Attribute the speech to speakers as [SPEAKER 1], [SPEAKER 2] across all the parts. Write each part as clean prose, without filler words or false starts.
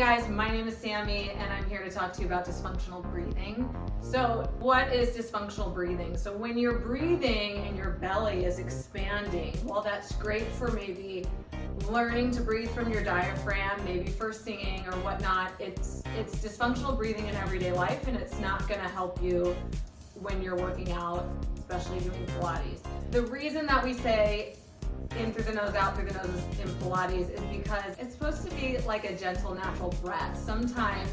[SPEAKER 1] guys, my name is Sammy and I'm here to talk to you about dysfunctional breathing. So what is dysfunctional breathing? So when you're breathing and your belly is expanding, well, that's great for maybe learning to breathe from your diaphragm, maybe for singing or whatnot. It's dysfunctional breathing in everyday life, and it's not gonna help you when you're working out, especially doing Pilates. The reason that we say in through the nose, out through the nose in Pilates is because it's supposed to be like a gentle, natural breath. Sometimes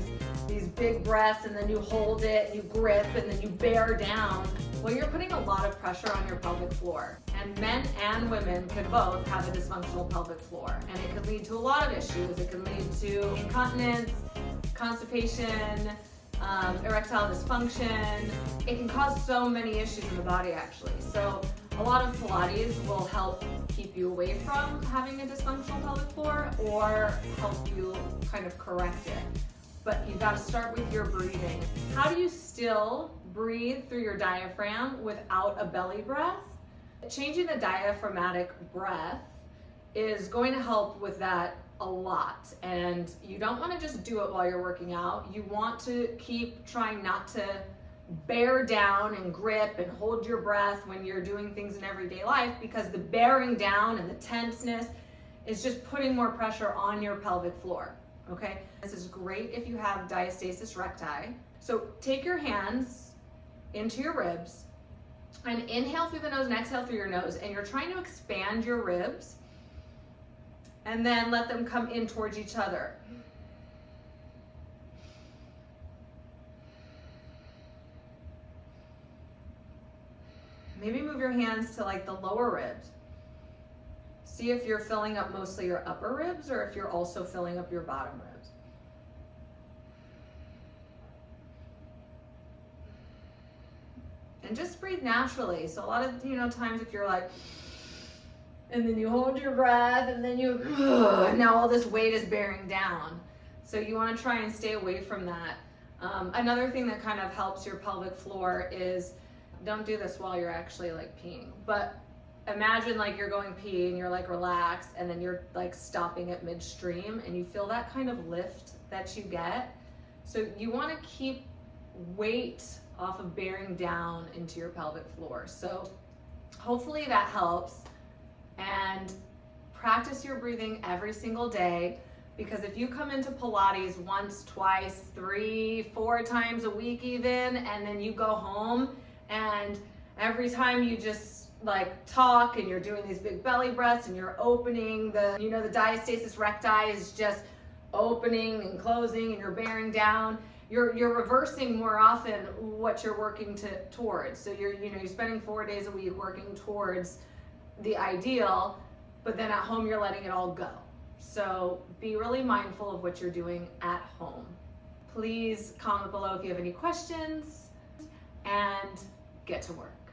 [SPEAKER 1] these big breaths and then you hold it, you grip, and then you bear down. Well, you're putting a lot of pressure on your pelvic floor. And men and women can both have a dysfunctional pelvic floor. And it can lead to a lot of issues. It can lead to incontinence, constipation, erectile dysfunction. It can cause so many issues in the body, actually. So a lot of Pilates will help keep you away from having a dysfunctional pelvic floor or help you kind of correct it. But you've got to start with your breathing. How do you still breathe through your diaphragm without a belly breath? Changing the diaphragmatic breath is going to help with that a lot. And you don't want to just do it while you're working out. You want to keep trying not to bear down and grip and hold your breath when you're doing things in everyday life, because the bearing down and the tenseness is just putting more pressure on your pelvic floor, okay? This is great if you have diastasis recti. So take your hands into your ribs and inhale through the nose and exhale through your nose, and you're trying to expand your ribs and then let them come in towards each other. Maybe move your hands to like the lower ribs. See if you're filling up mostly your upper ribs or if you're also filling up your bottom ribs. And just breathe naturally. So a lot of, times if you're like, and then you hold your breath and then you, and now all this weight is bearing down. So you want to try and stay away from that. Another thing that kind of helps your pelvic floor is, don't do this while you're actually like peeing, but imagine like you're going pee and you're like relaxed and then you're like stopping at midstream and you feel that kind of lift that you get. So you want to keep weight off of bearing down into your pelvic floor. So hopefully that helps, and practice your breathing every single day, because if you come into Pilates once, twice, 3, 4 times a week even, and then you go home and every time you just like talk and you're doing these big belly breaths and you're opening the diastasis recti is just opening and closing and you're bearing down, you're reversing more often what you're working towards. So you're spending 4 days a week working towards the ideal, but then at home you're letting it all go. So be really mindful of what you're doing at home. Please comment below if you have any questions, and get to work.